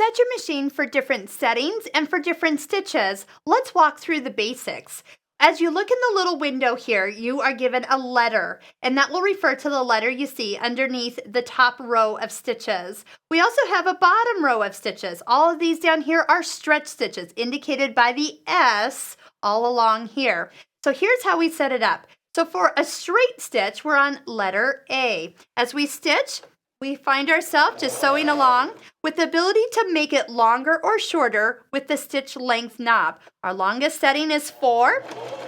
set your machine for different settings and for different stitches. Let's walk through the basics. As you look in the little window here, you are given a letter, and that will refer to the letter you see underneath the top row of stitches. We also have a bottom row of stitches. All of these down here are stretch stitches, indicated by the S all along here. So here's how we set it up. So for a straight stitch, we're on letter A. As we stitch, we find ourselves just sewing along with the ability to make it longer or shorter with the stitch length knob. Our longest setting is 4.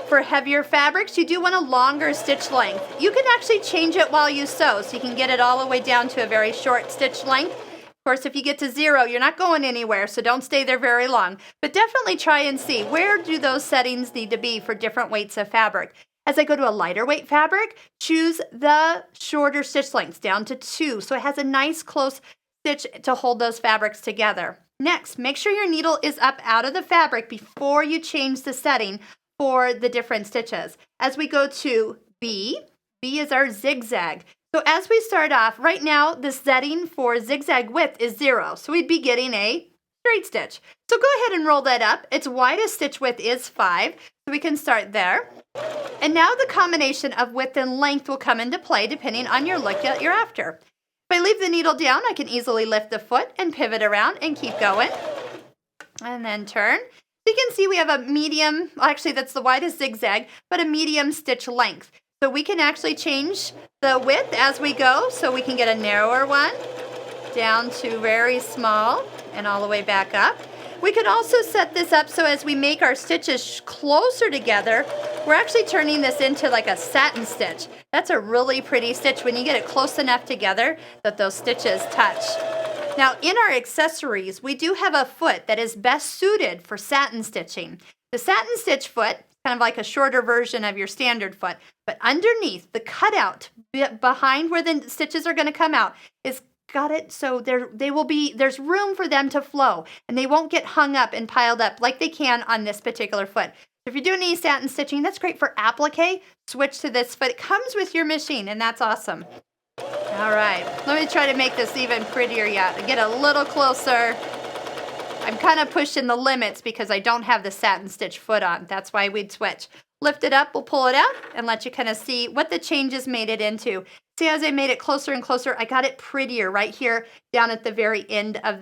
For heavier fabrics, you do want a longer stitch length. You can actually change it while you sew, so you can get it all the way down to a very short stitch length. Of course, if you get to 0, you're not going anywhere, so don't stay there very long. But definitely try and see where do those settings need to be for different weights of fabric. As I go to a lighter weight fabric, choose the shorter stitch lengths down to 2, so it has a nice close stitch to hold those fabrics together. Next, make sure your needle is up out of the fabric before you change the setting for the different stitches. As we go to B, B is our zigzag. So as we start off, right now the setting for zigzag width is 0, so we'd be getting a straight stitch. So go ahead and roll that up. Its widest stitch width is 5, so we can start there. And now the combination of width and length will come into play depending on your look that you're after. If I leave the needle down, I can easily lift the foot and pivot around and keep going. And then turn. So you can see we have a medium, actually that's the widest zigzag, but a medium stitch length. So we can actually change the width as we go, so we can get a narrower one down to very small and all the way back up. We could also set this up so as we make our stitches closer together, we're actually turning this into like a satin stitch. That's a really pretty stitch when you get it close enough together that those stitches touch. Now in our accessories, we do have a foot that is best suited for satin stitching. The satin stitch foot, kind of like a shorter version of your standard foot, but underneath the cutout behind where the stitches are going to come out is got it so there's room for them to flow and they won't get hung up and piled up like they can on this particular foot. So if you're doing any satin stitching, that's great for applique. Switch to this foot. It comes with your machine and that's awesome. All right, let me try to make this even prettier yet. Get a little closer. I'm kind of pushing the limits because I don't have the satin stitch foot on. That's why we'd switch. Lift it up, we'll pull it out and let you kind of see what the changes made it into. See, as I made it closer and closer, I got it prettier right here down at the very end of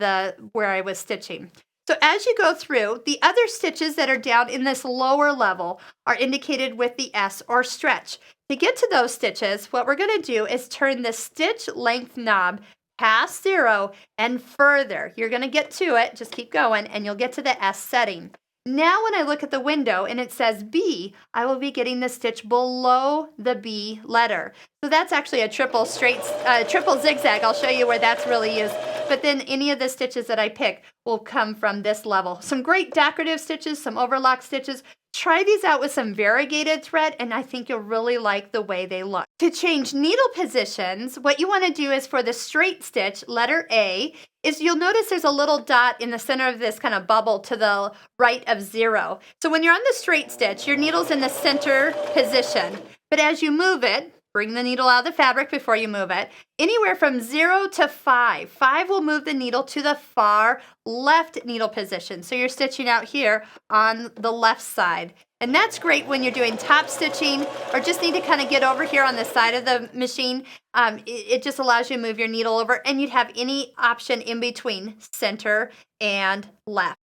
where I was stitching. So as you go through, the other stitches that are down in this lower level are indicated with the S or stretch. To get to those stitches, what we're going to do is turn the stitch length knob past 0 and further. You're going to get to it, just keep going, and you'll get to the S setting. Now when I look at the window and it says B, I will be getting the stitch below the B letter. So that's actually a triple zigzag. I'll show you where that's really used. But then any of the stitches that I pick will come from this level. Some great decorative stitches, some overlock stitches. Try these out with some variegated thread and I think you'll really like the way they look. To change needle positions, what you want to do is for the straight stitch, letter A, is you'll notice there's a little dot in the center of this kind of bubble to the right of 0. So when you're on the straight stitch, your needle's in the center position. But as you move it, bring the needle out of the fabric before you move it. Anywhere from 0 to 5. 5 will move the needle to the far left needle position. So you're stitching out here on the left side. And that's great when you're doing top stitching or just need to kind of get over here on the side of the machine. It just allows you to move your needle over and you'd have any option in between center and left.